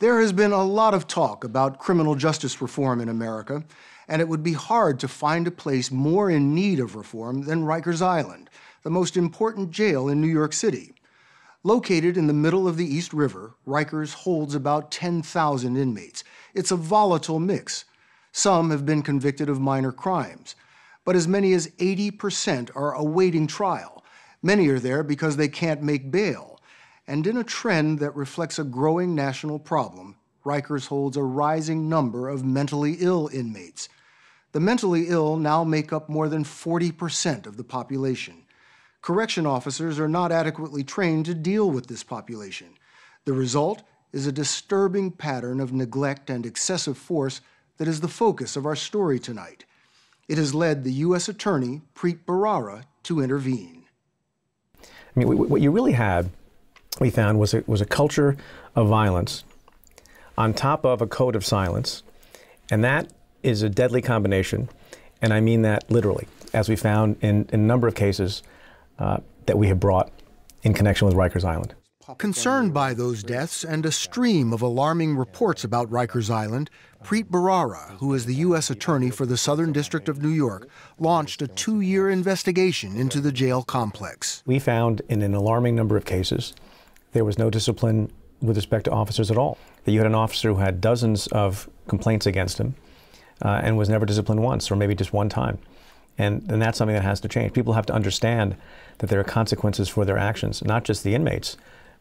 There has been a lot of talk about criminal justice reform in America, and it would be hard to find a place more in need of reform than Rikers Island, the most important jail in New York City. Located in the middle of the East River, Rikers holds about 10,000 inmates. It's a volatile mix. Some have been convicted of minor crimes, but as many as 80% are awaiting trial. Many are there because they can't make bail. And in a trend that reflects a growing national problem, Rikers holds a rising number of mentally ill inmates. The mentally ill now make up more than 40% of the population. Correction officers are not adequately trained to deal with this population. The result is a disturbing pattern of neglect and excessive force that is the focus of our story tonight. It has led the U.S. Attorney, Preet Bharara, to intervene. I mean, what you really had, we found, was a culture of violence on top of a code of silence, and that is a deadly combination, and I mean that literally, as we found in a number of cases that we have brought in connection with Rikers Island. Concerned by those deaths and a stream of alarming reports about Rikers Island, Preet Bharara, who is the U.S. Attorney for the Southern District of New York, launched a 2-year investigation into the jail complex. We found in an alarming number of cases there was no discipline with respect to officers at all. That you had an officer who had dozens of complaints against him and was never disciplined once, or maybe just one time. And that's something that has to change. People have to understand that there are consequences for their actions, not just the inmates,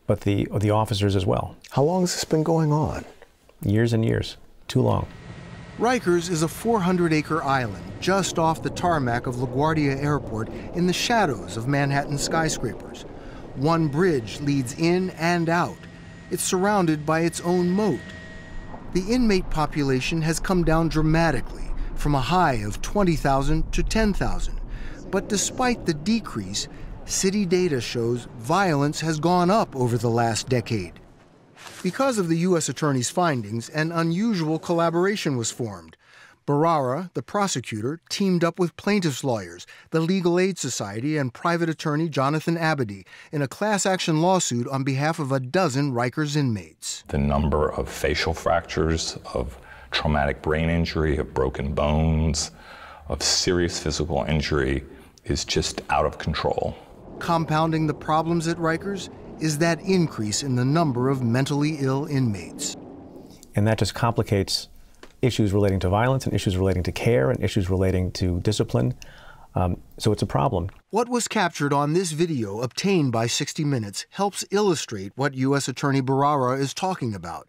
but the officers as well. How long has this been going on? Years and years. Too long. Rikers is a 400-acre island just off the tarmac of LaGuardia Airport in the shadows of Manhattan skyscrapers. One bridge leads in and out. It's surrounded by its own moat. The inmate population has come down dramatically, from a high of 20,000 to 10,000. But despite the decrease, city data shows violence has gone up over the last decade. Because of the U.S. Attorney's findings, an unusual collaboration was formed. Bharara, the prosecutor, teamed up with plaintiffs' lawyers, the Legal Aid Society, and private attorney Jonathan Abedy in a class-action lawsuit on behalf of a dozen Rikers inmates. The number of facial fractures, of traumatic brain injury, of broken bones, of serious physical injury is just out of control. Compounding the problems at Rikers is that increase in the number of mentally ill inmates. And that just complicates issues relating to violence and issues relating to care and issues relating to discipline. So it's a problem. What was captured on this video obtained by 60 Minutes helps illustrate what U.S. Attorney Bharara is talking about.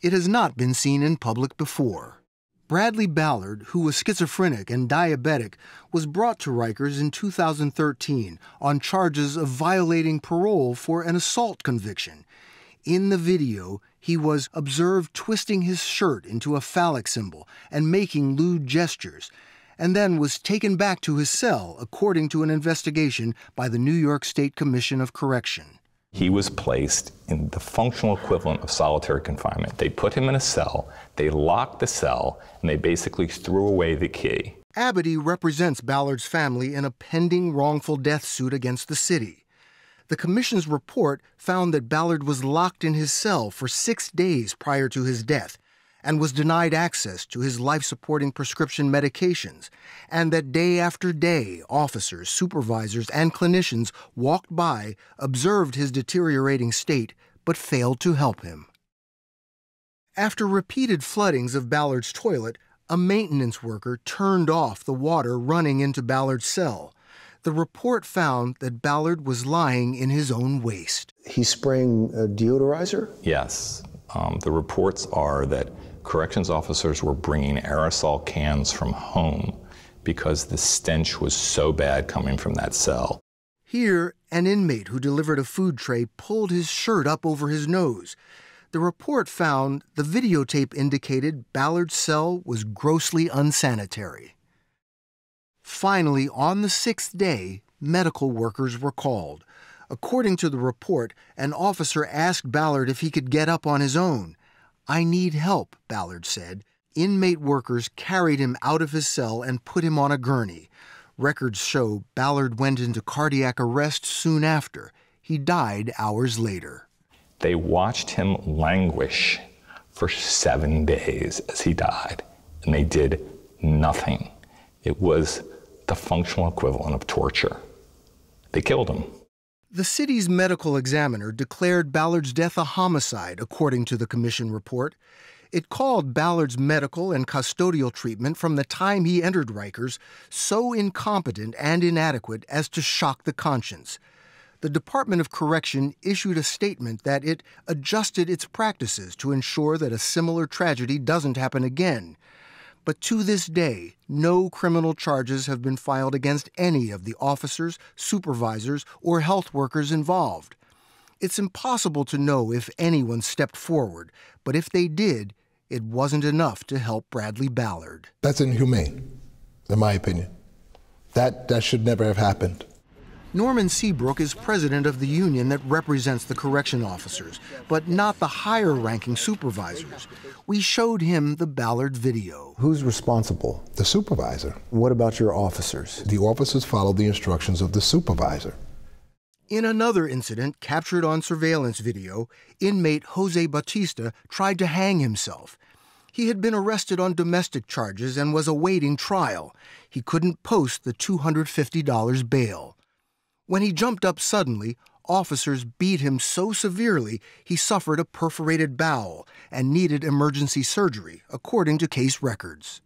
It has not been seen in public before. Bradley Ballard, who was schizophrenic and diabetic, was brought to Rikers in 2013 on charges of violating parole for an assault conviction. In the video, he was observed twisting his shirt into a phallic symbol and making lewd gestures, and then was taken back to his cell, according to an investigation by the New York State Commission of Correction. He was placed in the functional equivalent of solitary confinement. They put him in a cell, they locked the cell, and they basically threw away the key. Abedy represents Ballard's family in a pending wrongful death suit against the city. The commission's report found that Ballard was locked in his cell for 6 days prior to his death and was denied access to his life-supporting prescription medications, and that day after day, officers, supervisors, and clinicians walked by, observed his deteriorating state, but failed to help him. After repeated floodings of Ballard's toilet, a maintenance worker turned off the water running into Ballard's cell. The report found that Ballard was lying in his own waste. He's spraying a deodorizer? Yes. The reports are that corrections officers were bringing aerosol cans from home because the stench was so bad coming from that cell. Here, an inmate who delivered a food tray pulled his shirt up over his nose. The report found the videotape indicated Ballard's cell was grossly unsanitary. Finally, on the 6th day, medical workers were called. According to the report, an officer asked Ballard if he could get up on his own. "I need help," Ballard said. Inmate workers carried him out of his cell and put him on a gurney. Records show Ballard went into cardiac arrest soon after. He died hours later. They watched him languish for 7 days as he died, and they did nothing. It was the functional equivalent of torture. They killed him. The city's medical examiner declared Ballard's death a homicide, according to the commission report. It called Ballard's medical and custodial treatment from the time he entered Rikers so incompetent and inadequate as to shock the conscience. The Department of Correction issued a statement that it adjusted its practices to ensure that a similar tragedy doesn't happen again. But to this day, no criminal charges have been filed against any of the officers, supervisors, or health workers involved. It's impossible to know if anyone stepped forward, but if they did, it wasn't enough to help Bradley Ballard. That's inhumane, in my opinion. That should never have happened. Norman Seabrook is president of the union that represents the correction officers, but not the higher-ranking supervisors. We showed him the Ballard video. Who's responsible? The supervisor. What about your officers? The officers followed the instructions of the supervisor. In another incident captured on surveillance video, inmate Jose Bautista tried to hang himself. He had been arrested on domestic charges and was awaiting trial. He couldn't post the $250 bail. When he jumped up suddenly, officers beat him so severely he suffered a perforated bowel and needed emergency surgery, according to case records.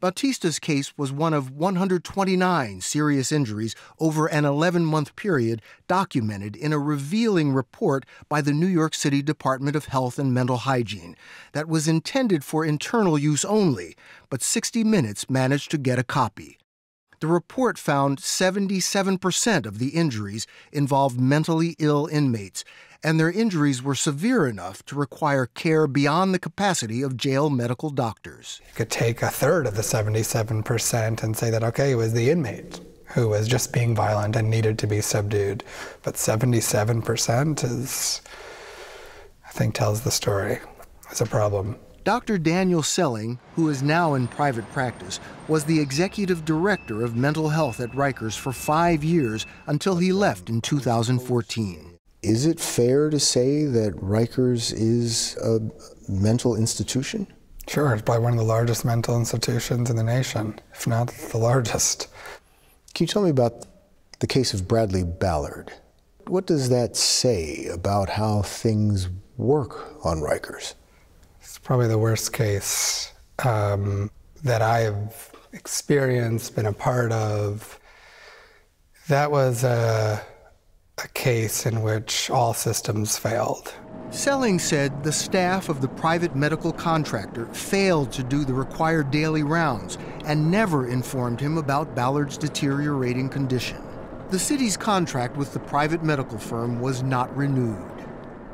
Bautista's case was one of 129 serious injuries over an 11-month period documented in a revealing report by the New York City Department of Health and Mental Hygiene that was intended for internal use only, but 60 Minutes managed to get a copy. The report found 77% of the injuries involved mentally ill inmates, and their injuries were severe enough to require care beyond the capacity of jail medical doctors. You could take a third of the 77% and say that, okay, it was the inmate who was just being violent and needed to be subdued. But 77% is, I think, tells the story. It's a problem. Dr. Daniel Selling, who is now in private practice, was the executive director of mental health at Rikers for 5 years until he left in 2014. Is it fair to say that Rikers is a mental institution? Sure, it's probably one of the largest mental institutions in the nation, if not the largest. Can you tell me about the case of Bradley Ballard? What does that say about how things work on Rikers? It's probably the worst case that I've experienced, been a part of. That was a case in which all systems failed. Selling said the staff of the private medical contractor failed to do the required daily rounds and never informed him about Ballard's deteriorating condition. The city's contract with the private medical firm was not renewed.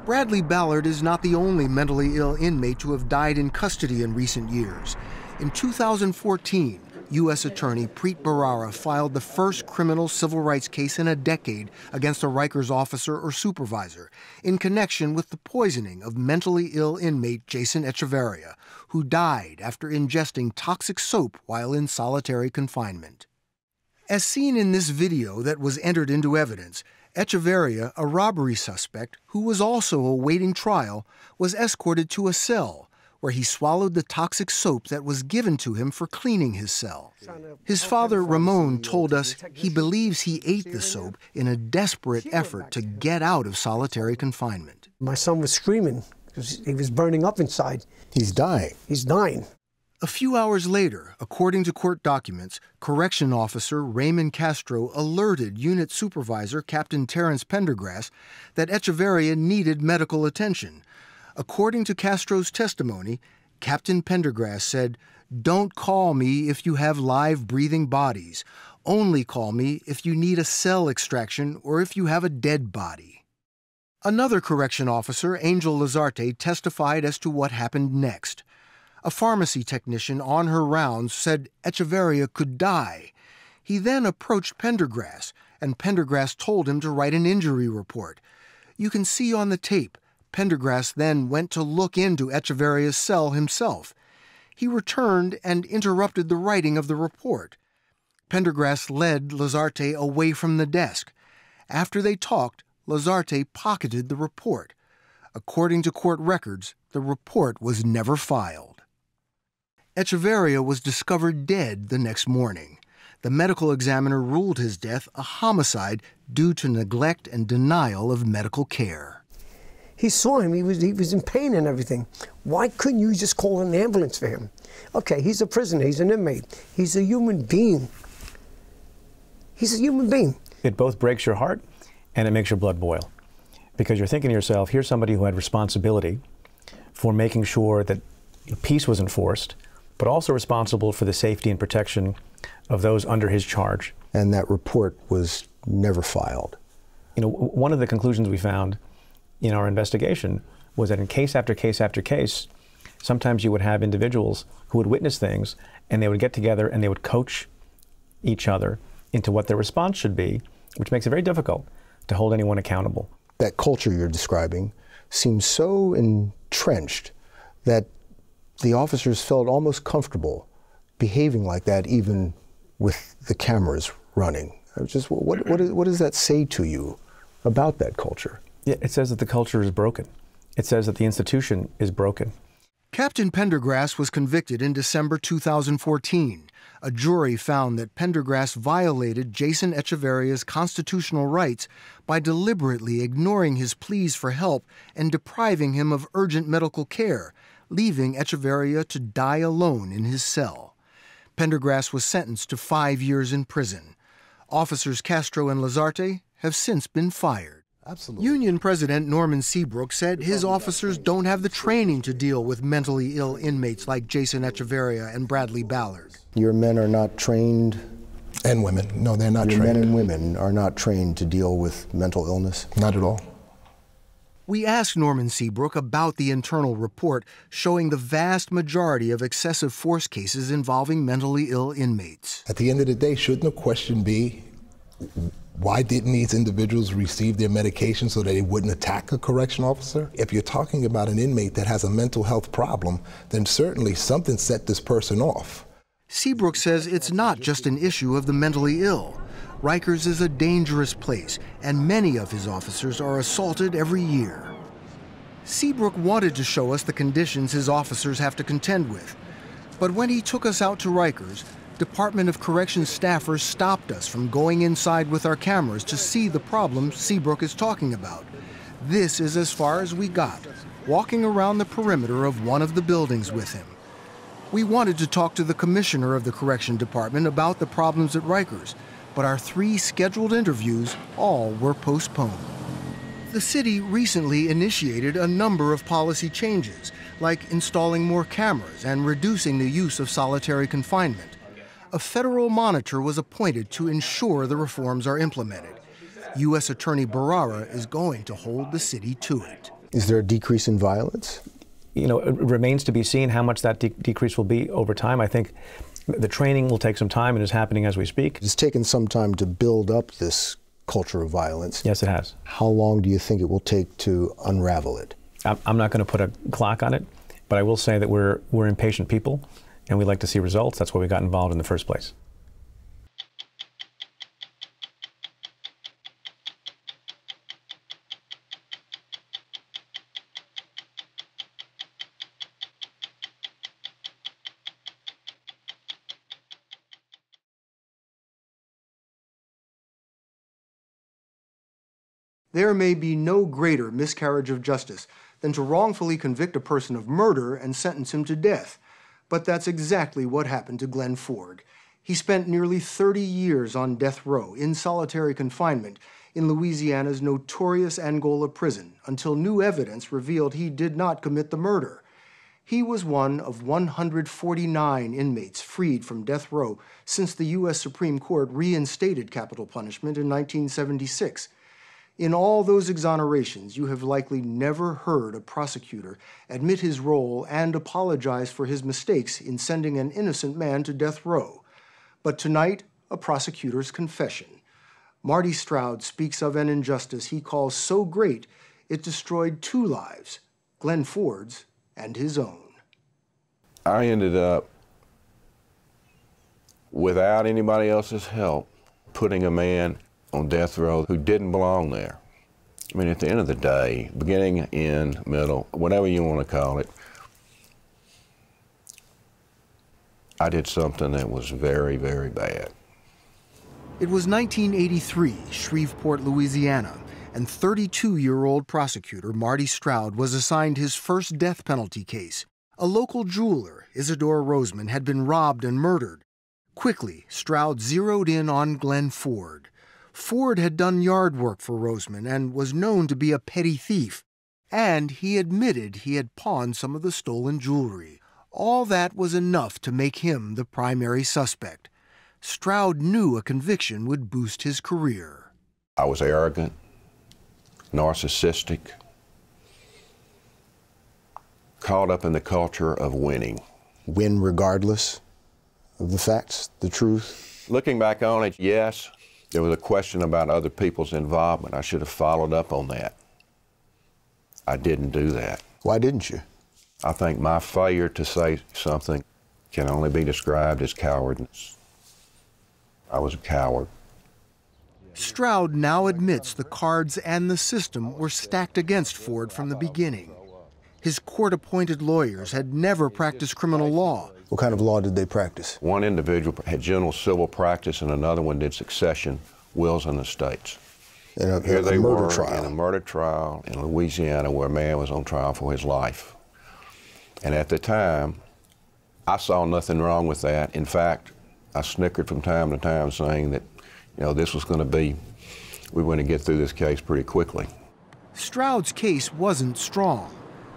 Bradley Ballard is not the only mentally ill inmate to have died in custody in recent years. In 2014, U.S. Attorney Preet Bharara filed the first criminal civil rights case in a decade against a Rikers officer or supervisor in connection with the poisoning of mentally ill inmate Jason Echeverria, who died after ingesting toxic soap while in solitary confinement. As seen in this video that was entered into evidence, Echeverria, a robbery suspect who was also awaiting trial, was escorted to a cell where he swallowed the toxic soap that was given to him for cleaning his cell. His father, Ramon, told us he believes he ate the soap in a desperate effort to get out of solitary confinement. My son was screaming because he was burning up inside. He's dying. He's dying. A few hours later, according to court documents, correction officer Raymond Castro alerted unit supervisor Captain Terrence Pendergrass that Echeverria needed medical attention. According to Castro's testimony, Captain Pendergrass said, "Don't call me if you have live breathing bodies. Only call me if you need a cell extraction or if you have a dead body." Another correction officer, Angel Lazarte, testified as to what happened next. A pharmacy technician on her rounds said Echeverria could die. He then approached Pendergrass, and Pendergrass told him to write an injury report. You can see on the tape, Pendergrass then went to look into Echeverria's cell himself. He returned and interrupted the writing of the report. Pendergrass led Lazarte away from the desk. After they talked, Lazarte pocketed the report. According to court records, the report was never filed. Echeverria was discovered dead the next morning. The medical examiner ruled his death a homicide due to neglect and denial of medical care. He saw him, he was in pain and everything. Why couldn't you just call an ambulance for him? Okay, he's a prisoner, he's an inmate, he's a human being. He's a human being. It both breaks your heart and it makes your blood boil. Because you're thinking to yourself, here's somebody who had responsibility for making sure that peace was enforced, but also responsible for the safety and protection of those under his charge. And that report was never filed. You know, one of the conclusions we found in our investigation was that in case after case after case, sometimes you would have individuals who would witness things and they would get together and they would coach each other into what their response should be, which makes it very difficult to hold anyone accountable. That culture you're describing seems so entrenched that the officers felt almost comfortable behaving like that even with the cameras running. Just what does that say to you about that culture? Yeah, it says that the culture is broken. It says that the institution is broken. Captain Pendergrass was convicted in December 2014. A jury found that Pendergrass violated Jason Echeverria's constitutional rights by deliberately ignoring his pleas for help and depriving him of urgent medical care, leaving Echeverria to die alone in his cell. Pendergrass was sentenced to 5 years in prison. Officers Castro and Lazarte have since been fired. Absolutely. Union President Norman Seabrook said his officers don't have the training to deal with mentally ill inmates like Jason Echeverria and Bradley Ballard. Your men are not trained? And women. No, they're not Your trained. men and women are not trained to deal with mental illness? Not at all. We asked Norman Seabrook about the internal report showing the vast majority of excessive force cases involving mentally ill inmates. At the end of the day, shouldn't the question be, why didn't these individuals receive their medication so that they wouldn't attack a correction officer? If you're talking about an inmate that has a mental health problem, then certainly something set this person off. Seabrook says it's not just an issue of the mentally ill. Rikers is a dangerous place, and many of his officers are assaulted every year. Seabrook wanted to show us the conditions his officers have to contend with. But when he took us out to Rikers, Department of Corrections staffers stopped us from going inside with our cameras to see the problem Seabrook is talking about. This is as far as we got, walking around the perimeter of one of the buildings with him. We wanted to talk to the commissioner of the Correction Department about the problems at Rikers, but our 3 scheduled interviews all were postponed. The city recently initiated a number of policy changes, like installing more cameras and reducing the use of solitary confinement. A federal monitor was appointed to ensure the reforms are implemented. U.S. Attorney Barrara is going to hold the city to it. Is there a decrease in violence? You know, it remains to be seen how much that decrease will be over time. I think the training will take some time and is happening as we speak. It's taken some time to build up this culture of violence. Yes, it has. How long do you think it will take to unravel it? I'm not going to put a clock on it, but I will say that we're impatient people and we like to see results. That's why we got involved in the first place. There may be no greater miscarriage of justice than to wrongfully convict a person of murder and sentence him to death. But that's exactly what happened to Glenn Ford. He spent nearly 30 years on death row in solitary confinement in Louisiana's notorious Angola prison until new evidence revealed he did not commit the murder. He was one of 149 inmates freed from death row since the U.S. Supreme Court reinstated capital punishment in 1976. In all those exonerations, you have likely never heard a prosecutor admit his role and apologize for his mistakes in sending an innocent man to death row. But tonight, a prosecutor's confession. Marty Stroud speaks of an injustice he calls so great it destroyed 2 lives, Glenn Ford's and his own. I ended up, without anybody else's help, putting a man on death row who didn't belong there. I mean, at the end of the day, beginning, end, middle, whatever you want to call it, I did something that was very, very bad. It was 1983, Shreveport, Louisiana, and 32-year-old prosecutor Marty Stroud was assigned his first death penalty case. A local jeweler, Isidore Roseman, had been robbed and murdered. Quickly, Stroud zeroed in on Glenn Ford. Ford had done yard work for Roseman and was known to be a petty thief, and he admitted he had pawned some of the stolen jewelry. All that was enough to make him the primary suspect. Stroud knew a conviction would boost his career. I was arrogant, narcissistic, caught up in the culture of winning. Win regardless of the facts, the truth? Looking back on it, yes. There was a question about other people's involvement. I should have followed up on that. I didn't do that. Why didn't you? I think my failure to say something can only be described as cowardice. I was a coward. Stroud now admits the cards and the system were stacked against Ford from the beginning. His court-appointed lawyers had never practiced criminal law. What kind of law did they practice? One individual had general civil practice and another one did succession, wills, and estates. Here they were in a murder trial in Louisiana where a man was on trial for his life. And at the time, I saw nothing wrong with that. In fact, I snickered from time to time saying that, this was going to be, we were going to get through this case pretty quickly. Stroud's case wasn't strong.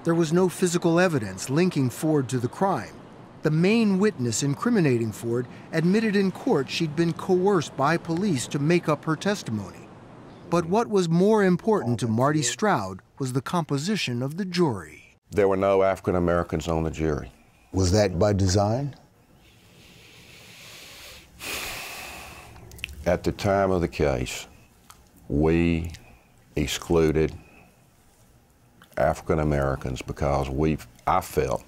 There was no physical evidence linking Ford to the crime. The main witness incriminating Ford admitted in court she'd been coerced by police to make up her testimony. But what was more important to Marty Stroud was the composition of the jury. There were no African Americans on the jury. Was that by design? At the time of the case, we excluded African Americans because I felt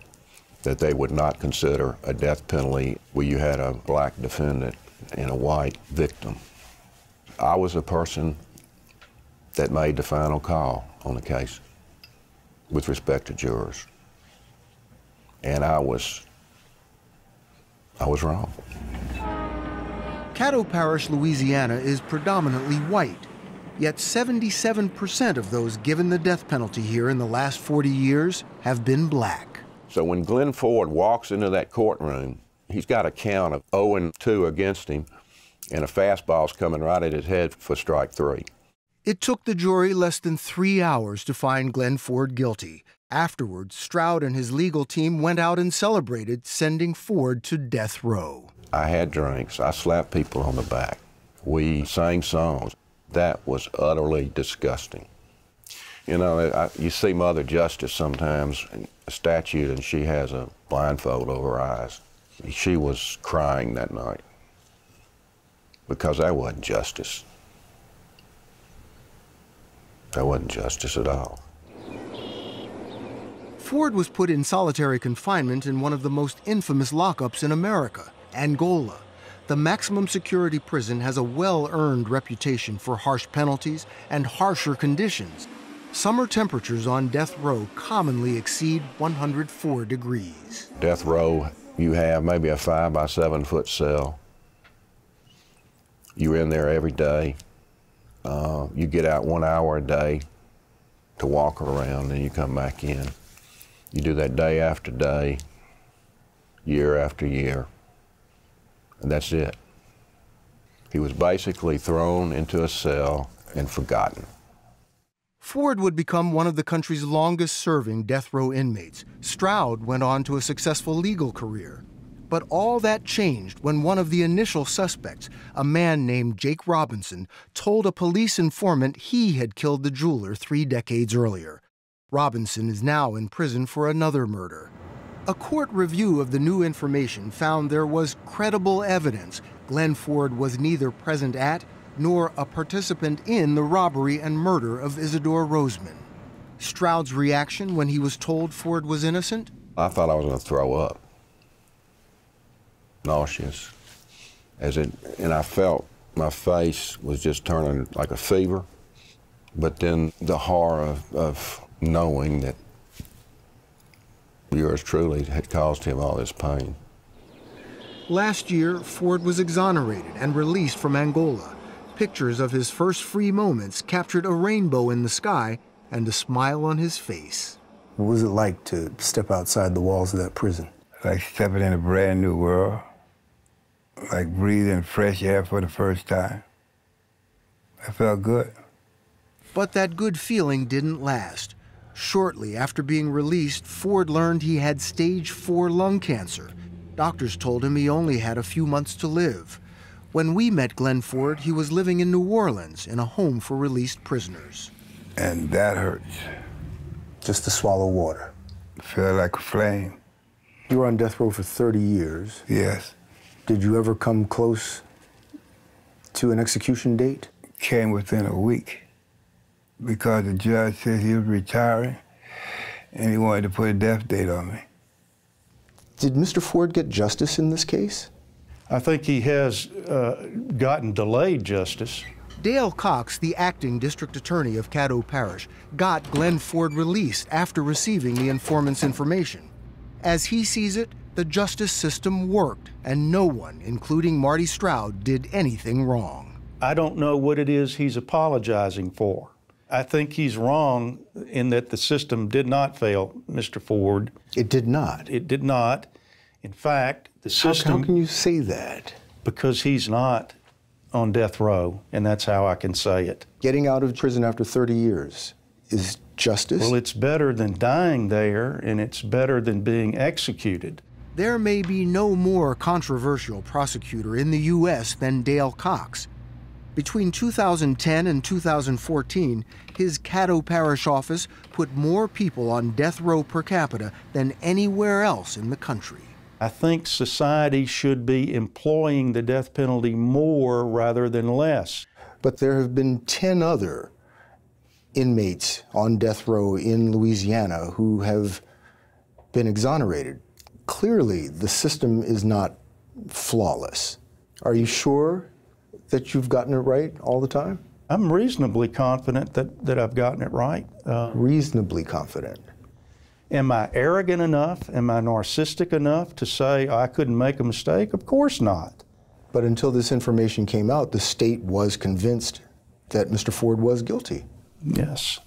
that they would not consider a death penalty where you had a black defendant and a white victim. I was a person that made the final call on the case with respect to jurors. And I was wrong. Caddo Parish, Louisiana is predominantly white, yet 77% of those given the death penalty here in the last 40 years have been black. So when Glenn Ford walks into that courtroom, he's got a count of 0-2 against him, and a fastball's coming right at his head for strike 3. It took the jury less than 3 hours to find Glenn Ford guilty. Afterwards, Stroud and his legal team went out and celebrated, sending Ford to death row. I had drinks. I slapped people on the back. We sang songs. That was utterly disgusting. You see Mother Justice sometimes, a statue, and she has a blindfold over her eyes. She was crying that night because that wasn't justice. That wasn't justice at all. Ford was put in solitary confinement in one of the most infamous lockups in America, Angola. The maximum security prison has a well-earned reputation for harsh penalties and harsher conditions. Summer temperatures on death row commonly exceed 104 degrees. Death row, you have maybe a 5 by 7 foot cell. You're in there every day. You get out 1 hour a day to walk around, then you come back in. You do that day after day, year after year, and that's it. He was basically thrown into a cell and forgotten. Ford would become one of the country's longest-serving death row inmates. Stroud went on to a successful legal career. But all that changed when one of the initial suspects, a man named Jake Robinson, told a police informant he had killed the jeweler 3 decades earlier. Robinson is now in prison for another murder. A court review of the new information found there was credible evidence Glenn Ford was neither present at nor a participant in the robbery and murder of Isidore Roseman. Stroud's reaction when he was told Ford was innocent? I thought I was going to throw up. Nauseous. And I felt my face was just turning like a fever. But then the horror of knowing that yours truly had caused him all this pain. Last year, Ford was exonerated and released from Angola. Pictures of his first free moments captured a rainbow in the sky and a smile on his face. What was it like to step outside the walls of that prison? Like stepping in a brand new world, like breathing fresh air for the first time. I felt good. But that good feeling didn't last. Shortly after being released, Ford learned he had stage 4 lung cancer. Doctors told him he only had a few months to live. When we met Glenn Ford, he was living in New Orleans in a home for released prisoners. And that hurts. Just to swallow water. Feel like a flame. You were on death row for 30 years. Yes. Did you ever come close to an execution date? Came within a week because the judge said he was retiring and he wanted to put a death date on me. Did Mr. Ford get justice in this case? I think he has gotten delayed justice. Dale Cox, the acting district attorney of Caddo Parish, got Glenn Ford released after receiving the informant's information. As he sees it, the justice system worked, and no one, including Marty Stroud, did anything wrong. I don't know what it is he's apologizing for. I think he's wrong in that the system did not fail Mr. Ford. It did not? It did not. In fact, the system... How can you say that? Because he's not on death row, and that's how I can say it. Getting out of prison after 30 years is justice? Well, it's better than dying there, and it's better than being executed. There may be no more controversial prosecutor in the U.S. than Dale Cox. Between 2010 and 2014, his Caddo Parish office put more people on death row per capita than anywhere else in the country. I think society should be employing the death penalty more rather than less. But there have been 10 other inmates on death row in Louisiana who have been exonerated. Clearly, the system is not flawless. Are you sure that you've gotten it right all the time? I'm reasonably confident that I've gotten it right. Reasonably confident. Am I arrogant enough? Am I narcissistic enough to say I couldn't make a mistake? Of course not. But until this information came out, the state was convinced that Mr. Ford was guilty. Yes.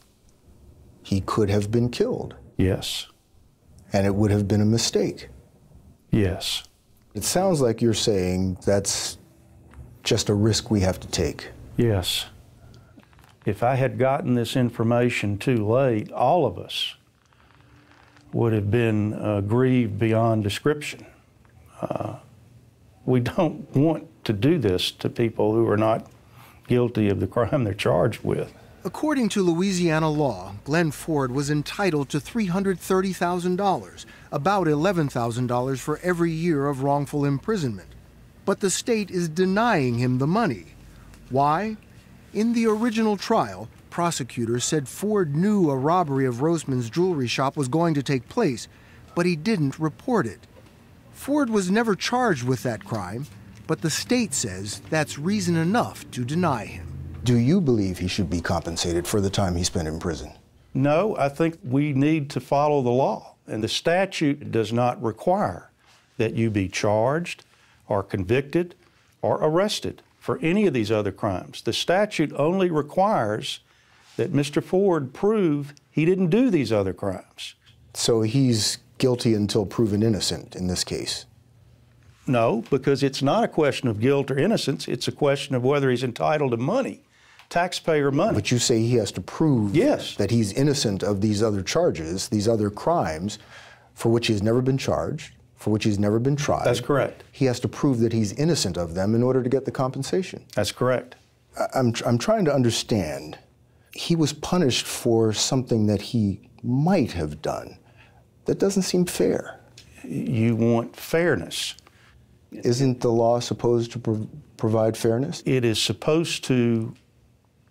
He could have been killed. Yes. And it would have been a mistake. Yes. It sounds like you're saying that's just a risk we have to take. Yes. If I had gotten this information too late, all of us would have been grieved beyond description. We don't want to do this to people who are not guilty of the crime they're charged with. According to Louisiana law, Glenn Ford was entitled to $330,000, about $11,000 for every year of wrongful imprisonment. But the state is denying him the money. Why? In the original trial, prosecutors said Ford knew a robbery of Roseman's jewelry shop was going to take place, but he didn't report it. Ford was never charged with that crime, but the state says that's reason enough to deny him. Do you believe he should be compensated for the time he spent in prison? No, I think we need to follow the law, and the statute does not require that you be charged or convicted or arrested for any of these other crimes. The statute only requires that Mr. Ford prove he didn't do these other crimes. So he's guilty until proven innocent in this case? No, because it's not a question of guilt or innocence. It's a question of whether he's entitled to money, taxpayer money. But you say he has to prove yes. that he's innocent of these other charges, these other crimes for which he's never been charged, for which he's never been tried. That's correct. He has to prove that he's innocent of them in order to get the compensation. That's correct. I'm trying to understand. He was punished for something that he might have done. That doesn't seem fair. You want fairness. Isn't the law supposed to provide fairness? It is supposed to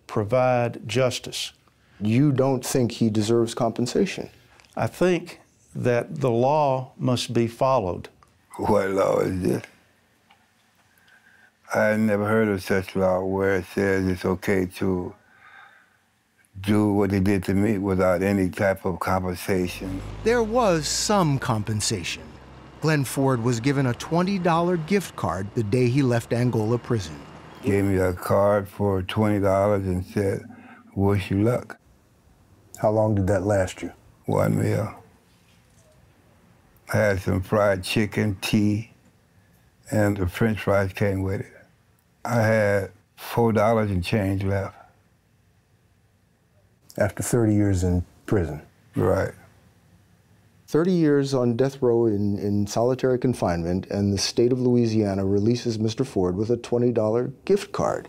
provide justice. You don't think he deserves compensation? I think that the law must be followed. What law is this? I had never heard of such law where it says it's okay to do what they did to me without any type of compensation. There was some compensation. Glenn Ford was given a $20 gift card the day he left Angola prison. Gave me a card for $20 and said, wish you luck. How long did that last you? 1 meal. I had some fried chicken, tea, and the French fries came with it. I had $4 and change left. After 30 years in prison? Right. 30 years on death row in solitary confinement, and the state of Louisiana releases Mr. Ford with a $20 gift card.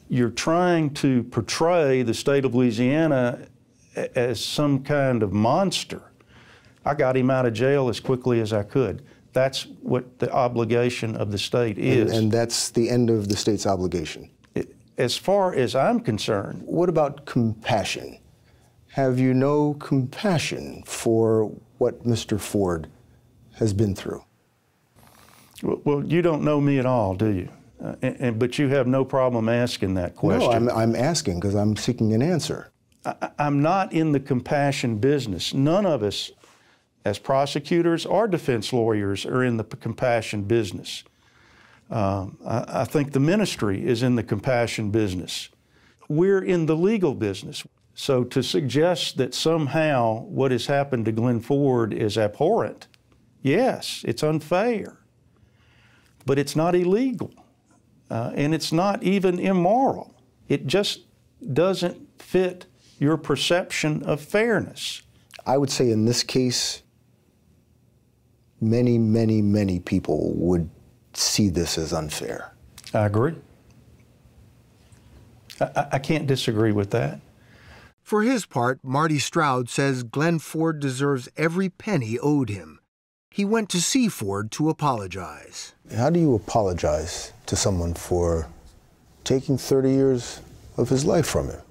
You're trying to portray the state of Louisiana as some kind of monster. I got him out of jail as quickly as I could. That's what the obligation of the state is. And that's the end of the state's obligation? As far as I'm concerned. What about compassion? Have you no compassion for what Mr. Ford has been through? Well, you don't know me at all, do you? But you have no problem asking that question. No, I'm asking because I'm seeking an answer. I'm not in the compassion business. None of us, as prosecutors or defense lawyers, are in the compassion business. I think the ministry is in the compassion business. We're in the legal business. So to suggest that somehow what has happened to Glenn Ford is abhorrent, yes, it's unfair, but it's not illegal, and it's not even immoral. It just doesn't fit your perception of fairness. I would say in this case, many, many, many people would see this as unfair. I agree. I can't disagree with that. For his part, Marty Stroud says Glenn Ford deserves every penny owed him. He went to see Ford to apologize. How do you apologize to someone for taking 30 years of his life from him?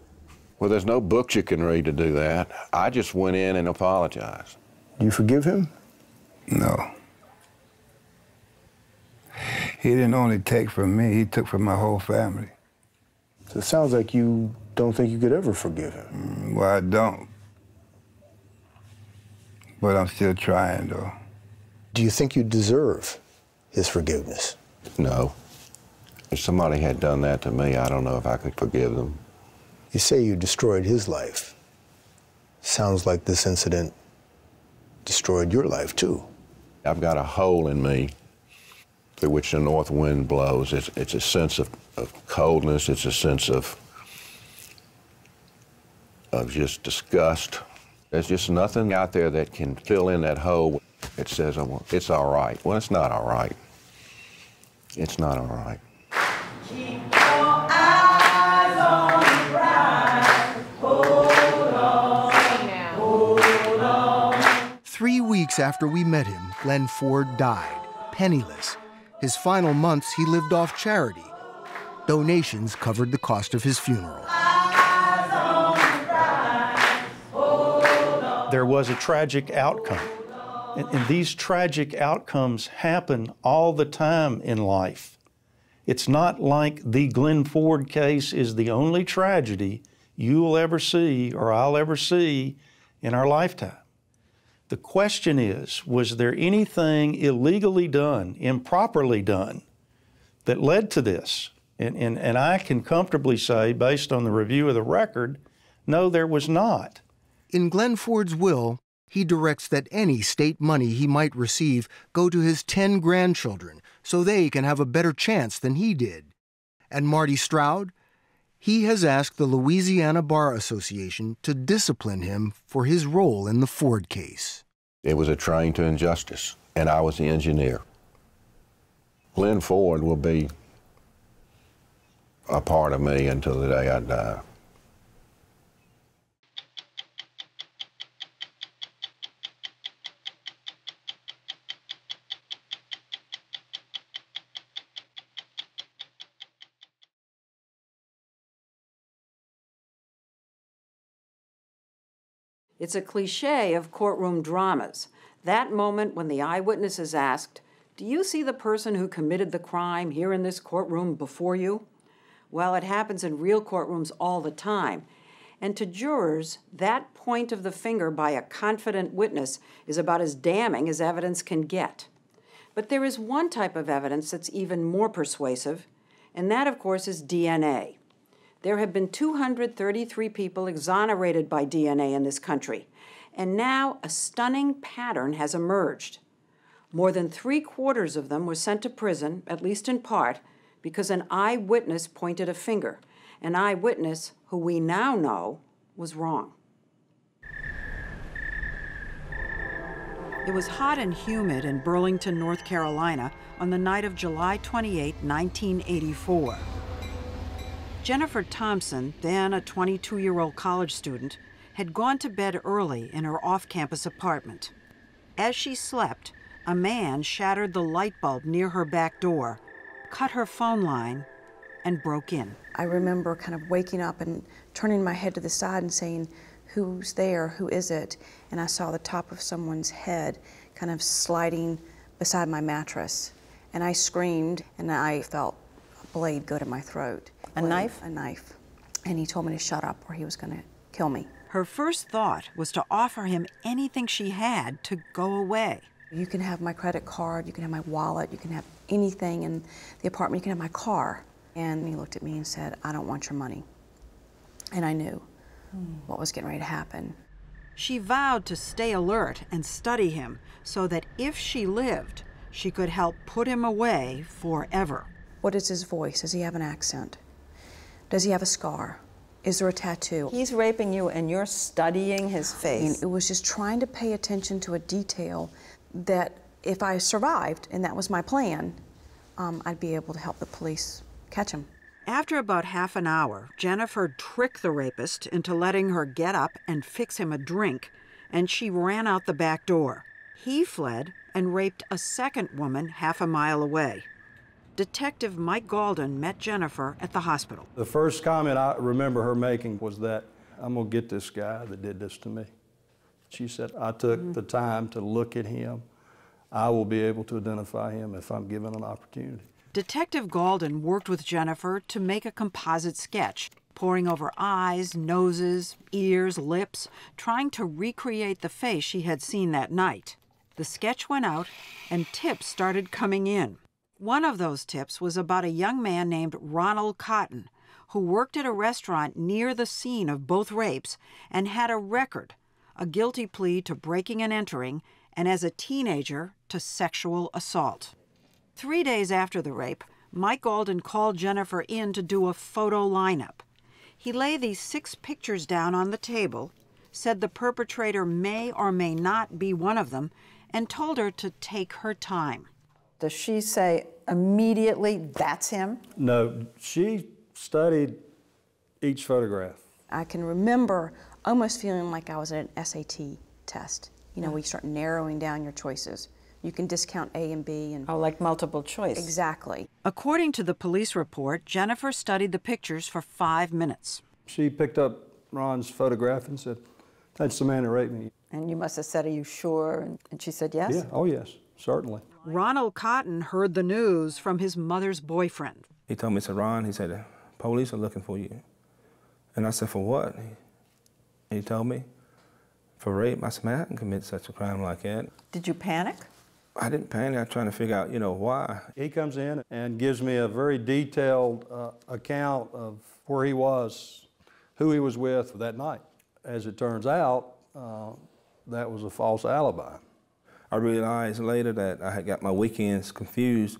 Well, there's no books you can read to do that. I just went in and apologized. Do you forgive him? No. He didn't only take from me, he took from my whole family. So it sounds like you don't think you could ever forgive him. Well, I don't. But I'm still trying, though. Do you think you deserve his forgiveness? No. If somebody had done that to me, I don't know if I could forgive them. You say you destroyed his life. Sounds like this incident destroyed your life, too. I've got a hole in me through which the north wind blows. It's a sense of coldness. It's a sense of just disgust. There's just nothing out there that can fill in that hole. It says, it's all right. Well, it's not all right. It's not all right. Keep your eyes on the prize. Hold on, hold on. 3 weeks after we met him, Glenn Ford died, penniless. His final months, he lived off charity. Donations covered the cost of his funeral. There was a tragic outcome. And these tragic outcomes happen all the time in life. It's not like the Glenn Ford case is the only tragedy you will ever see or I'll ever see in our lifetime. The question is, was there anything illegally done, improperly done, that led to this? And I can comfortably say, based on the review of the record, no, there was not. In Glenn Ford's will, he directs that any state money he might receive go to his 10 grandchildren so they can have a better chance than he did. And Marty Stroud? He has asked the Louisiana Bar Association to discipline him for his role in the Ford case. It was a train to injustice, and I was the engineer. Glenn Ford will be a part of me until the day I die. It's a cliche of courtroom dramas. That moment when the eyewitness is asked, "Do you see the person who committed the crime here in this courtroom before you?" Well, it happens in real courtrooms all the time. And to jurors, that point of the finger by a confident witness is about as damning as evidence can get. But there is one type of evidence that's even more persuasive, and that, of course, is DNA. There have been 233 people exonerated by DNA in this country, and now a stunning pattern has emerged. More than 3/4 of them were sent to prison, at least in part, because an eyewitness pointed a finger, an eyewitness who we now know was wrong. It was hot and humid in Burlington, North Carolina on the night of July 28, 1984. Jennifer Thompson, then a 22-year-old college student, had gone to bed early in her off-campus apartment. As she slept, a man shattered the light bulb near her back door, cut her phone line, and broke in. I remember kind of waking up and turning my head to the side and saying, "Who's there? Who is it?" And I saw the top of someone's head kind of sliding beside my mattress. And I screamed, and I felt a blade go to my throat. A knife? A knife. And he told me to shut up or he was going to kill me. Her first thought was to offer him anything she had to go away. You can have my credit card, you can have my wallet, you can have anything in the apartment, you can have my car. And he looked at me and said, "I don't want your money." And I knew what was getting ready to happen. She vowed to stay alert and study him so that if she lived, she could help put him away forever. What is his voice? Does he have an accent? Does he have a scar? Is there a tattoo? He's raping you and you're studying his face. And it was just trying to pay attention to a detail that if I survived, and that was my plan, I'd be able to help the police catch him. After about half an hour, Jennifer tricked the rapist into letting her get up and fix him a drink, and she ran out the back door. He fled and raped a second woman half a mile away. Detective Mike Galden met Jennifer at the hospital. The first comment I remember her making was that, "I'm gonna get this guy that did this to me." She said, "I took the time to look at him. I will be able to identify him if I'm given an opportunity." Detective Galden worked with Jennifer to make a composite sketch, poring over eyes, noses, ears, lips, trying to recreate the face she had seen that night. The sketch went out, and tips started coming in. One of those tips was about a young man named Ronald Cotton, who worked at a restaurant near the scene of both rapes and had a record, a guilty plea to breaking and entering, and as a teenager to sexual assault. 3 days after the rape, Mike Galden called Jennifer in to do a photo lineup. He laid these 6 pictures down on the table, said the perpetrator may or may not be one of them, and told her to take her time. Does she say immediately, "That's him"? No, she studied each photograph. I can remember almost feeling like I was at an SAT test. You know, where you start narrowing down your choices. You can discount A and B. And oh, like multiple choice. Exactly. According to the police report, Jennifer studied the pictures for 5 minutes. She picked up Ron's photograph and said, "That's the man that raped me." And you must have said, "Are you sure?" And she said yes? Yeah, oh yes, certainly. Ronald Cotton heard the news from his mother's boyfriend. He told me, he said, "Ron," he said, "the police are looking for you." And I said, "For what?" He told me, "For rape." I said, "Man, I didn't commit such a crime like that." Did you panic? I didn't panic. I was trying to figure out, why. He comes in and gives me a very detailed account of where he was, who he was with that night. As it turns out, that was a false alibi. I realized later that I had got my weekends confused,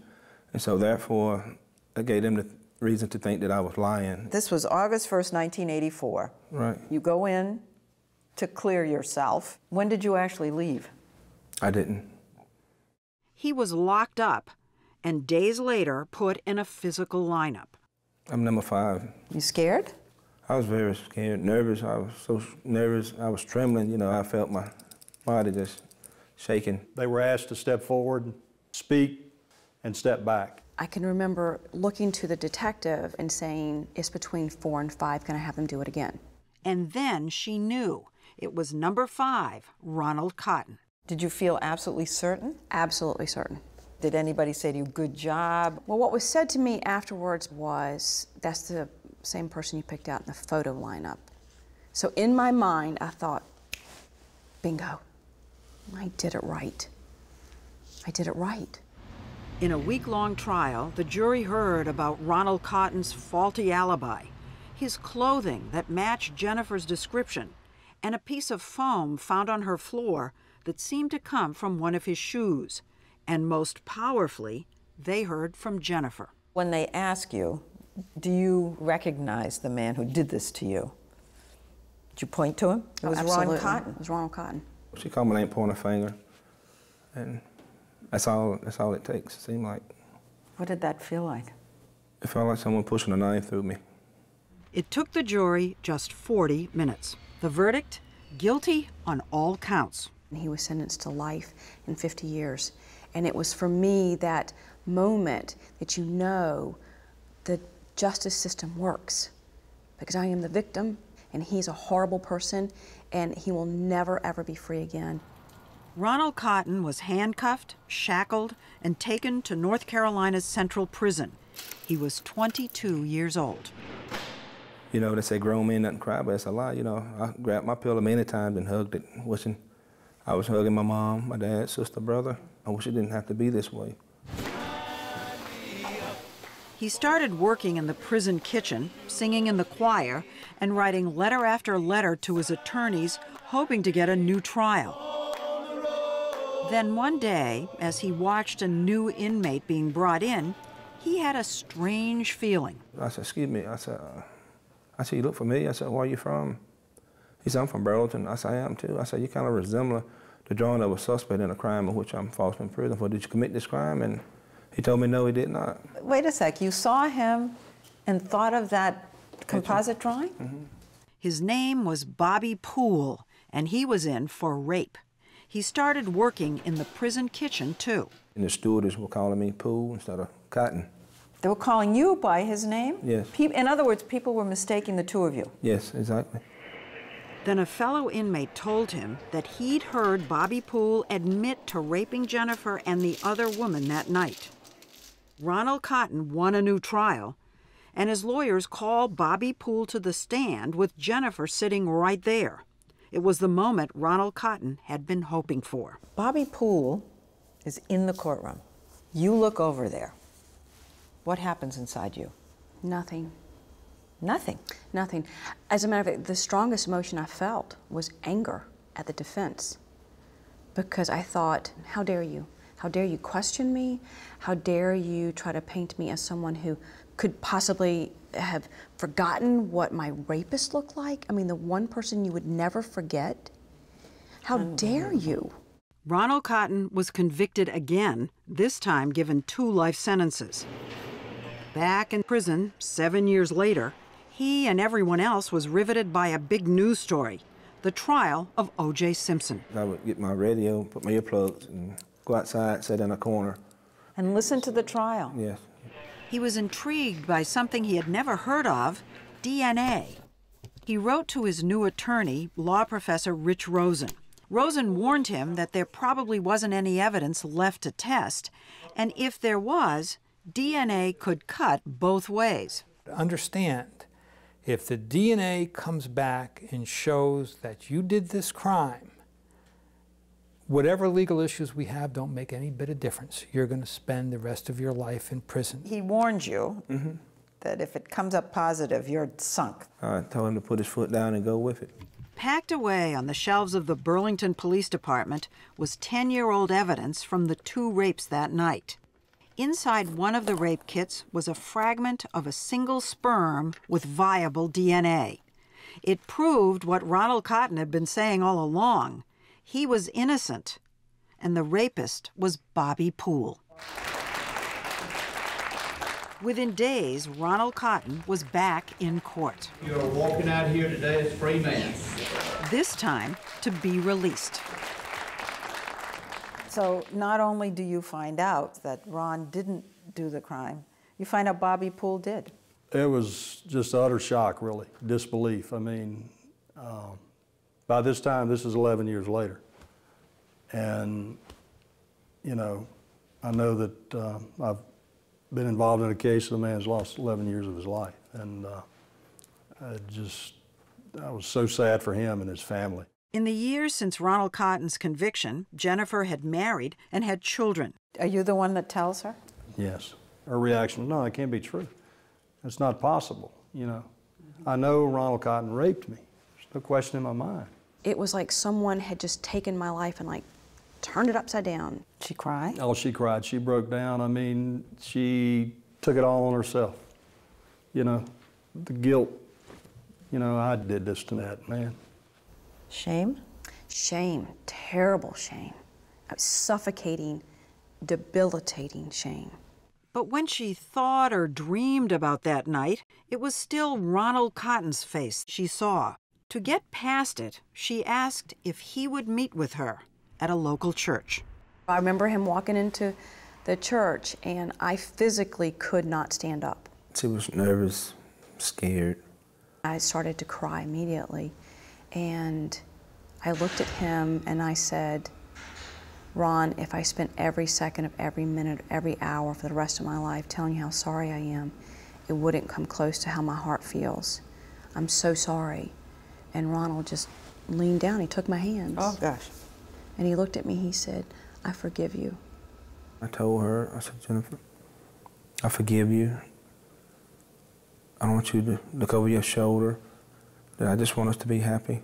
and so therefore I gave them the reason to think that I was lying. This was August 1st, 1984. Right. You go in to clear yourself. When did you actually leave? I didn't. He was locked up and days later put in a physical lineup. I'm number 5. You scared? I was very scared, nervous. I was so nervous. I was trembling. I felt my body just shaking. They were asked to step forward, speak, and step back. I can remember looking to the detective and saying, "It's between 4 and 5. Can I have them do it again?" And then she knew it was number 5, Ronald Cotton. Did you feel absolutely certain? Absolutely certain. Did anybody say to you, "Good job"? Well, what was said to me afterwards was, "That's the same person you picked out in the photo lineup." So in my mind, I thought, bingo, I did it right. I did it right. In a week-long trial, the jury heard about Ronald Cotton's faulty alibi, his clothing that matched Jennifer's description, and a piece of foam found on her floor that seemed to come from one of his shoes. And most powerfully, they heard from Jennifer. When they ask you, do you recognize the man who did this to you? Did you point to him? It was absolutely. Ron Cotton. It was Ronald Cotton. She called my name, pointing a finger, and that's all it takes, it seemed like. What did that feel like? It felt like someone pushing a knife through me. It took the jury just 40 minutes. The verdict, guilty on all counts. He was sentenced to life and 50 years. And it was for me that moment that you know the justice system works. Because I am the victim, and he's a horrible person, and he will never, ever be free again. Ronald Cotton was handcuffed, shackled, and taken to North Carolina's Central Prison. He was 22 years old. You know, they say grown men doesn't cry, but it's a lie. You know, I grabbed my pillow many times and hugged it, wishing I was hugging my mom, my dad, sister, brother. I wish it didn't have to be this way. He started working in the prison kitchen, singing in the choir, and writing letter after letter to his attorneys, hoping to get a new trial. Then one day, as he watched a new inmate being brought in, he had a strange feeling. I said, excuse me. I said, you look familiar. I said, where are you from? He said, I'm from Burlington. I said, I am too. I said, you kind of resemble the drawing of a suspect in a crime of which I'm falsely in prison for. Did you commit this crime? And he told me, no, he did not. Wait a sec, you saw him and thought of that composite drawing? Mm-hmm. His name was Bobby Poole, and he was in for rape. He started working in the prison kitchen, too. And the stewardess were calling me Poole instead of Cotton. They were calling you by his name? Yes. In other words, people were mistaking the two of you? Yes, exactly. Then a fellow inmate told him that he'd heard Bobby Poole admit to raping Jennifer and the other woman that night. Ronald Cotton won a new trial, and his lawyers called Bobby Poole to the stand with Jennifer sitting right there. It was the moment Ronald Cotton had been hoping for. Bobby Poole is in the courtroom. You look over there. What happens inside you? Nothing. Nothing? Nothing. As a matter of fact, the strongest emotion I felt was anger at the defense, because I thought, how dare you? How dare you question me? How dare you try to paint me as someone who could possibly have forgotten what my rapist looked like? I mean, the one person you would never forget? How dare you? Ronald Cotton was convicted again, this time given 2 life sentences. Back in prison 7 years later, he and everyone else was riveted by a big news story, the trial of O.J. Simpson. I would get my radio, put my earplugs, and go outside, sit in a corner. And listen to the trial? Yes. He was intrigued by something he had never heard of, DNA. He wrote to his new attorney, law professor Rich Rosen. Rosen warned him that there probably wasn't any evidence left to test, and if there was, DNA could cut both ways. Understand, if the DNA comes back and shows that you did this crime, whatever legal issues we have don't make any bit of difference. You're going to spend the rest of your life in prison. He warned you that if it comes up positive, you're sunk. I told him to put his foot down and go with it. Packed away on the shelves of the Burlington Police Department was 10-year-old evidence from the 2 rapes that night. Inside one of the rape kits was a fragment of a single sperm with viable DNA. It proved what Ronald Cotton had been saying all along. He was innocent, and the rapist was Bobby Poole. Within days, Ronald Cotton was back in court. You are walking out here today as a free man. This time to be released. So not only do you find out that Ron didn't do the crime, you find out Bobby Poole did. It was just utter shock, really, disbelief. I mean, by this time, this is 11 years later. And, you know, I know that I've been involved in a case of a man's lost 11 years of his life. And it just I was so sad for him and his family. In the years since Ronald Cotton's conviction, Jennifer had married and had children. Are you the one that tells her? Yes. Her reaction, no, it can't be true. It's not possible, you know. I know Ronald Cotton raped me. There's no question in my mind. It was like someone had just taken my life and like turned it upside down. She cried? Oh, she cried. She broke down. I mean, she took it all on herself. You know, the guilt. You know, I did this to that man. Shame? Shame, terrible shame. Suffocating, debilitating shame. But when she thought or dreamed about that night, it was still Ronald Cotton's face she saw. To get past it, she asked if he would meet with her at a local church. I remember him walking into the church, and I physically could not stand up. She was nervous, scared. I started to cry immediately, and I looked at him and I said, Ron, if I spent every second of every minute, every hour for the rest of my life telling you how sorry I am, it wouldn't come close to how my heart feels. I'm so sorry. And Ronald just leaned down, he took my hands. Oh, gosh. And he looked at me, he said, I forgive you. I told her, I said, Jennifer, I forgive you. I don't want you to look over your shoulder, that I just want us to be happy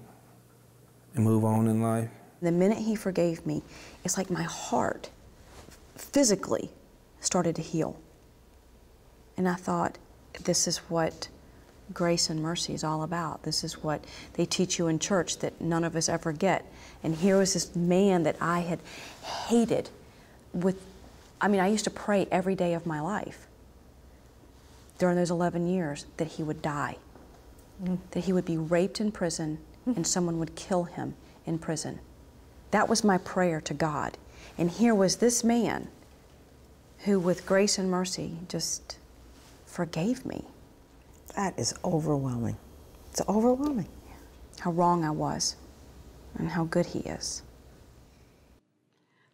and move on in life. The minute he forgave me, it's like my heart physically started to heal. And I thought, this is what grace and mercy is all about. This is what they teach you in church that none of us ever get. And here was this man that I had hated with, I mean, I used to pray every day of my life during those 11 years that he would die, that he would be raped in prison and someone would kill him in prison. That was my prayer to God. And here was this man who, with grace and mercy, just forgave me. That is overwhelming. It's overwhelming. How wrong I was and how good he is.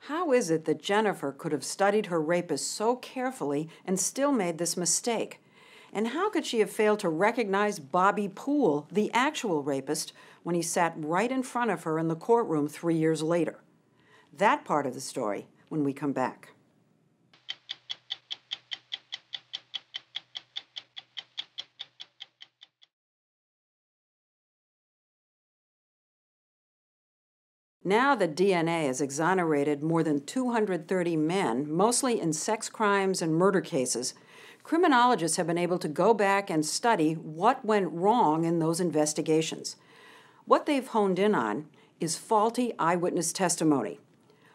How is it that Jennifer could have studied her rapist so carefully and still made this mistake? And how could she have failed to recognize Bobby Poole, the actual rapist, when he sat right in front of her in the courtroom 3 years later? That part of the story when we come back. Now that DNA has exonerated more than 230 men, mostly in sex crimes and murder cases, criminologists have been able to go back and study what went wrong in those investigations. What they've honed in on is faulty eyewitness testimony.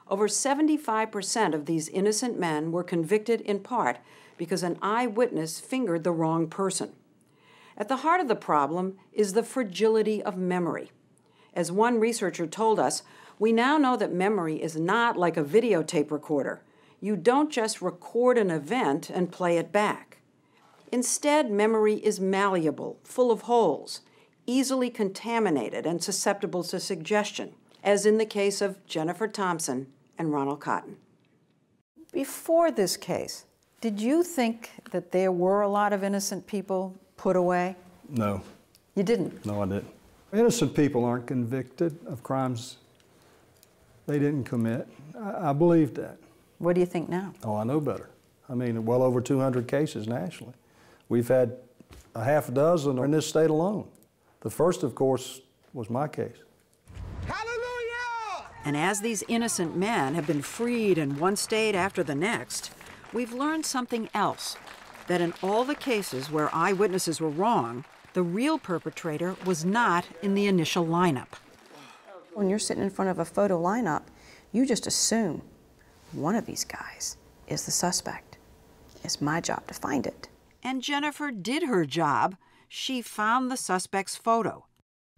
Over 75% of these innocent men were convicted in part because an eyewitness fingered the wrong person. At the heart of the problem is the fragility of memory. As one researcher told us, we now know that memory is not like a videotape recorder. You don't just record an event and play it back. Instead, memory is malleable, full of holes, easily contaminated and susceptible to suggestion, as in the case of Jennifer Thompson and Ronald Cotton. Before this case, did you think that there were a lot of innocent people put away? No. You didn't? No, I didn't. Innocent people aren't convicted of crimes they didn't commit. I believed that. What do you think now? Oh, I know better. I mean, well over 200 cases nationally. We've had a half a dozen in this state alone. The first, of course, was my case. And as these innocent men have been freed in one state after the next, we've learned something else, that in all the cases where eyewitnesses were wrong, the real perpetrator was not in the initial lineup. When you're sitting in front of a photo lineup, you just assume one of these guys is the suspect. It's my job to find it. And Jennifer did her job. She found the suspect's photo.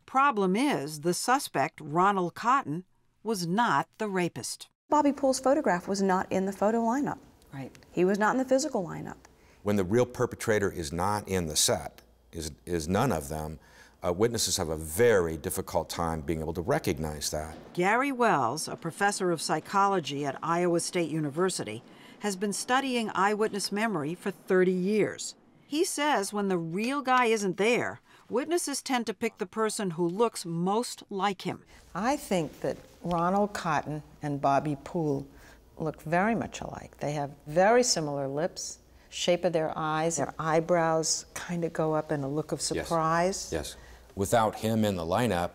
Problem is, the suspect, Ronald Cotton, was not the rapist. Bobby Poole's photograph was not in the photo lineup. Right. He was not in the physical lineup. When the real perpetrator is not in the set, is none of them, witnesses have a very difficult time being able to recognize that. Gary Wells, a professor of psychology at Iowa State University, has been studying eyewitness memory for 30 years. He says when the real guy isn't there, Witnesses tend to pick the person who looks most like him. I think that Ronald Cotton and Bobby Poole look very much alike. They have very similar lips, shape of their eyes, their eyebrows kind of go up in a look of surprise. Yes. Without him in the lineup,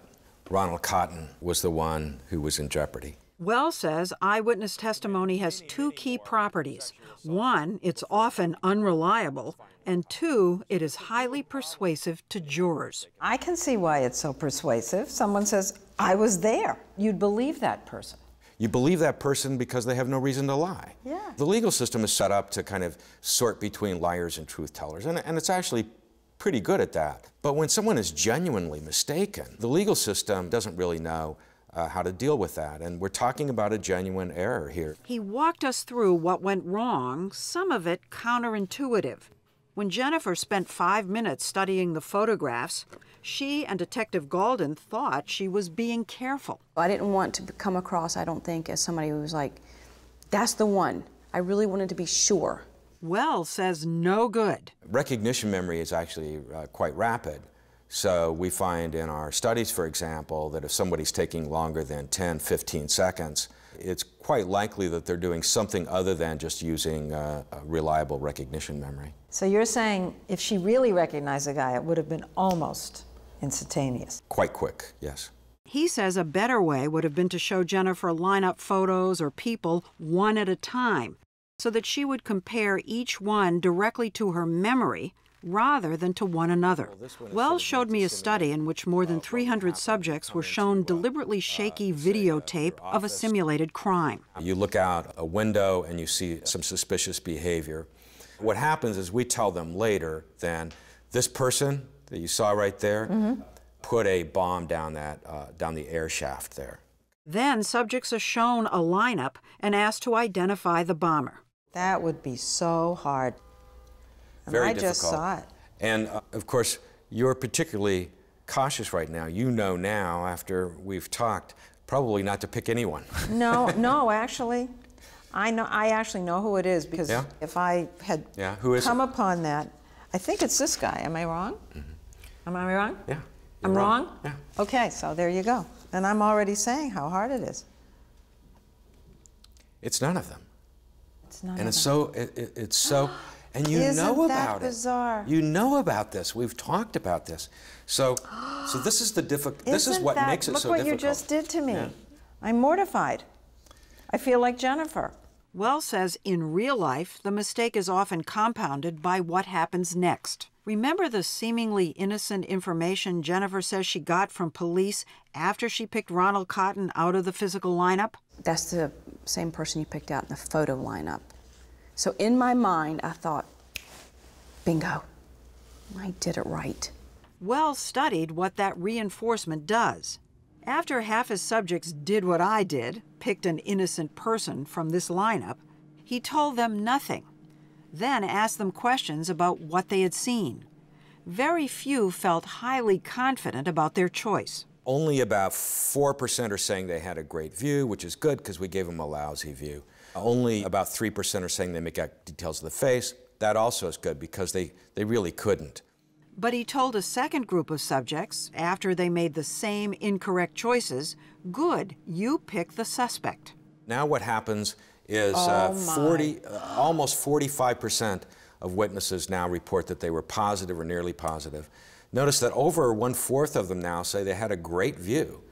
Ronald Cotton was the one who was in jeopardy. Wells says eyewitness testimony has two key properties. One, it's often unreliable, and two, it is highly persuasive to jurors. I can see why it's so persuasive. Someone says, I was there. You'd believe that person. You believe that person because they have no reason to lie. Yeah. The legal system is set up to kind of sort between liars and truth tellers, and it's actually pretty good at that. But when someone is genuinely mistaken, the legal system doesn't really know how to deal with that, and we're talking about a genuine error here. He walked us through what went wrong, some of it counterintuitive. When Jennifer spent 5 minutes studying the photographs, she and Detective Galden thought she was being careful. I didn't want to come across, I don't think, as somebody who was like, that's the one. I really wanted to be sure. Wells says no good. Recognition memory is actually quite rapid. So we find in our studies, for example, that if somebody's taking longer than 10, 15 seconds, it's quite likely that they're doing something other than just using a reliable recognition memory. So you're saying if she really recognized the guy, it would have been almost instantaneous. Quite quick, yes. He says a better way would have been to show Jennifer lineup photos or people one at a time, so that she would compare each one directly to her memory rather than to one another. Wells showed me a study in which more than 300 subjects were shown deliberately shaky videotape of a simulated crime. You look out a window and you see some suspicious behavior. What happens is we tell them later then, this person that you saw right there put a bomb down the air shaft there. Then subjects are shown a lineup and asked to identify the bomber. That would be so hard. And Very I difficult. just saw it. And of course, you're particularly cautious right now. You know now, after we've talked, probably not to pick anyone. No, actually, I actually know who it is because if I had come upon that, I think it's this guy. Am I wrong? Am I wrong? Yeah. I'm wrong? Yeah. Okay, so there you go. And I'm already saying how hard it is. It's none of them. It's none and of it's them. it's so, and you know about bizarre? it. You know about this. We've talked about this. So this is the this is what makes it so difficult. Look what you just did to me. Yeah. I'm mortified. I feel like Jennifer. Wells says in real life, the mistake is often compounded by what happens next. Remember the seemingly innocent information Jennifer says she got from police after she picked Ronald Cotton out of the physical lineup? That's the same person you picked out in the photo lineup. So in my mind, I thought, bingo, I did it right. Wells studied what that reinforcement does. After half his subjects did what I did, picked an innocent person from this lineup, he told them nothing, then asked them questions about what they had seen. Very few felt highly confident about their choice. Only about 4% are saying they had a great view, which is good because we gave them a lousy view. Only about 3% are saying they make out details of the face. That also is good because they really couldn't. But he told a second group of subjects, after they made the same incorrect choices, good, you pick the suspect. Now what happens is almost 45% of witnesses now report that they were positive or nearly positive. Notice that over 1/4 of them now say they had a great view.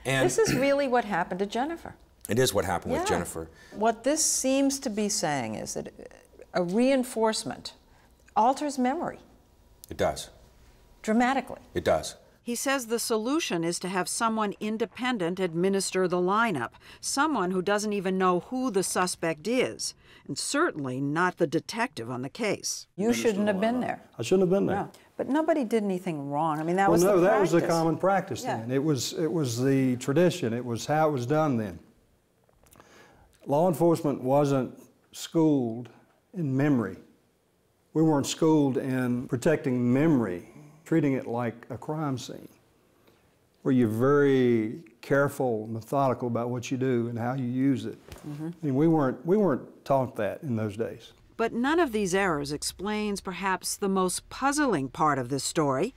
And this is really what happened to Jennifer. It is what happened with Jennifer. What this seems to be saying is that a reinforcement alters memory. It does. Dramatically. It does. He says the solution is to have someone independent administer the lineup, someone who doesn't even know who the suspect is, and certainly not the detective on the case. You shouldn't have been there. I shouldn't have been there. No. But nobody did anything wrong. I mean, that was the practice. That was the common practice then. It was the tradition. It was how it was done then. Law enforcement wasn't schooled in memory. We weren't schooled in protecting memory, treating it like a crime scene, where you're very careful, methodical about what you do and how you use it. I mean, we weren't taught that in those days. But none of these errors explains perhaps the most puzzling part of this story.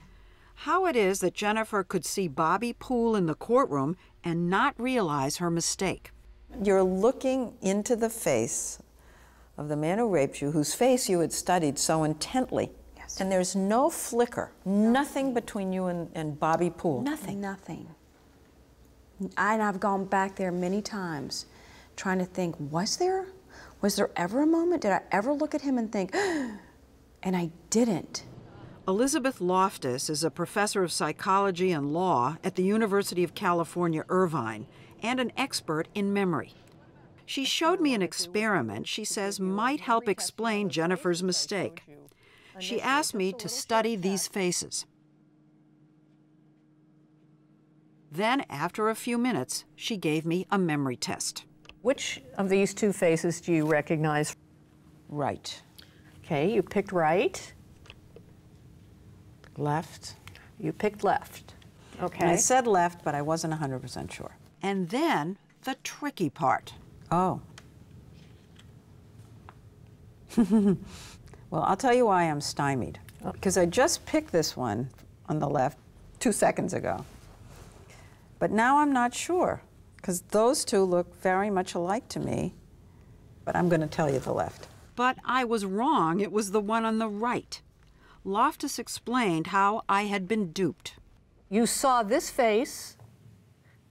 how it is that Jennifer could see Bobby Poole in the courtroom and not realize her mistake. You're looking into the face of the man who raped you, whose face you had studied so intently. Yes. And there's no flicker, nothing between you and Bobby Poole. Nothing. Nothing. And I've gone back there many times trying to think, was there ever a moment? Did I ever look at him and think, and I didn't. Elizabeth Loftus is a professor of psychology and law at the University of California, Irvine, and an expert in memory. She showed me an experiment she says might help explain Jennifer's mistake. She asked me to study these faces. Then, after a few minutes, she gave me a memory test. Which of these two faces do you recognize? Right. Okay, you picked right. Left. You picked left. Okay. And I said left, but I wasn't 100% sure. And then the tricky part. Oh. Well, I'll tell you why I'm stymied. Because I just picked this one on the left 2 seconds ago. But now I'm not sure, because those two look very much alike to me. But I'm going to tell you the left. But I was wrong. It was the one on the right. Loftus explained how I had been duped. You saw this face,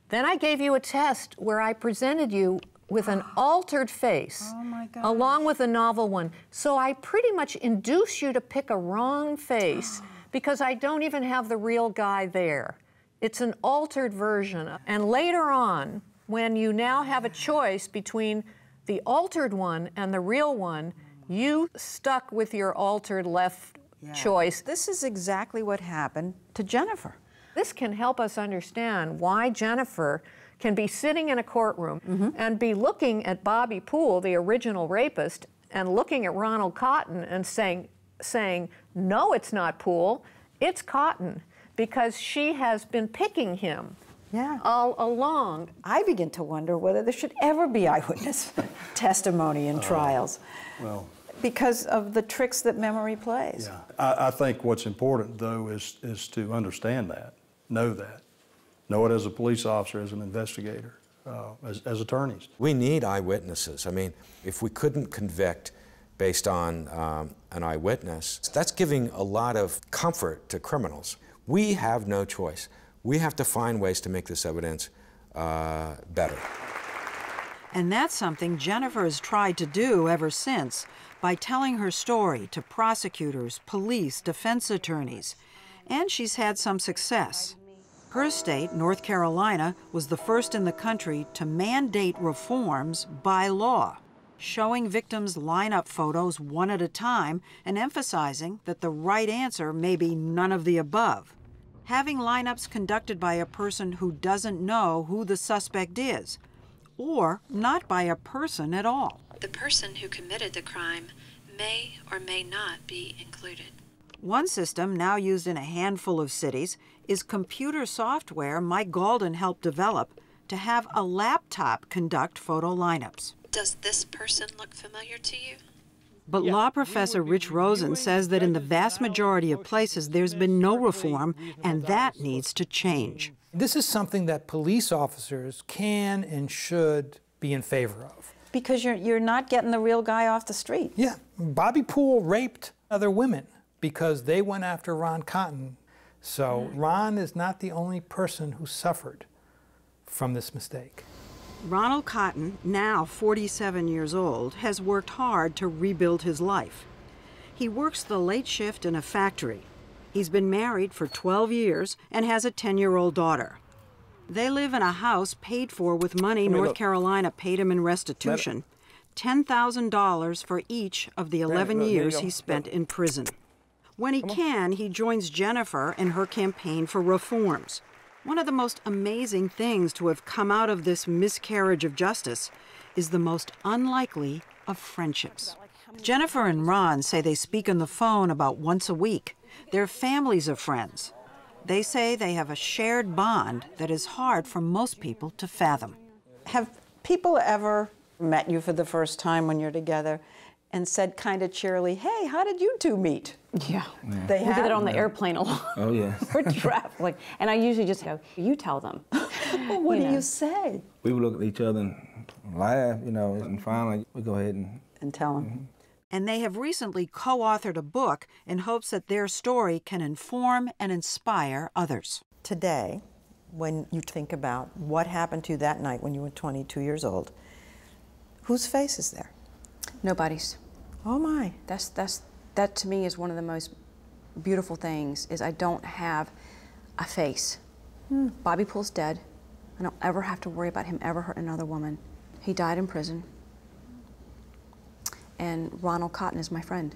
then I gave you a test where I presented you with an altered face, along with a novel one. So I pretty much induced you to pick a wrong face because I don't even have the real guy there. It's an altered version. And later on, when you now have a choice between the altered one and the real one, you stuck with your altered left choice. This is exactly what happened to Jennifer. This can help us understand why Jennifer can be sitting in a courtroom and be looking at Bobby Poole, the original rapist, and looking at Ronald Cotton and saying, no, it's not Poole, it's Cotton, because she has been picking him all along. I begin to wonder whether there should ever be eyewitness testimony in trials. Well, because of the tricks that memory plays. Yeah, I think what's important, though, is to understand that, know it as a police officer, as an investigator, as attorneys. We need eyewitnesses. I mean, if we couldn't convict based on an eyewitness, that's giving a lot of comfort to criminals. We have no choice. We have to find ways to make this evidence better. And that's something Jennifer has tried to do ever since by telling her story to prosecutors, police, defense attorneys. And she's had some success. Her state, North Carolina, was the first in the country to mandate reforms by law, showing victims lineup photos one at a time and emphasizing that the right answer may be none of the above. Having lineups conducted by a person who doesn't know who the suspect is, or not by a person at all. The person who committed the crime may or may not be included. One system now used in a handful of cities is computer software Mike Galden helped develop to have a laptop conduct photo lineups. Does this person look familiar to you? But law professor Rich Rosen says that in the vast majority of places there's been no reform, and that needs to change. This is something that police officers can and should be in favor of. Because you're not getting the real guy off the street. Yeah, Bobby Poole raped other women because they went after Ron Cotton. So Ron is not the only person who suffered from this mistake. Ronald Cotton, now 47 years old, has worked hard to rebuild his life. He works the late shift in a factory. He's been married for 12 years and has a 10-year-old daughter. They live in a house paid for with money North Carolina paid him in restitution, $10,000 for each of the 11 years he spent in prison. When he can, he joins Jennifer in her campaign for reforms. One of the most amazing things to have come out of this miscarriage of justice is the most unlikely of friendships. Jennifer and Ron say they speak on the phone about once a week. They're families of friends. They say they have a shared bond that is hard for most people to fathom. Have people ever met you for the first time when you're together and said kind of cheerily, hey, how did you two meet? Yeah. They we did have? it on the airplane a lot. Oh, yeah. We're traveling. And I usually just go, you tell them. Well, what do you say? We would look at each other and laugh, you know, and finally we go ahead and tell them. And they have recently co-authored a book in hopes that their story can inform and inspire others. Today, when you think about what happened to you that night when you were 22 years old, whose face is there? Nobody's. Oh my. That to me is one of the most beautiful things, is I don't have a face. Bobby Poole's dead. I don't ever have to worry about him ever hurting another woman. He died in prison. And Ronald Cotton is my friend.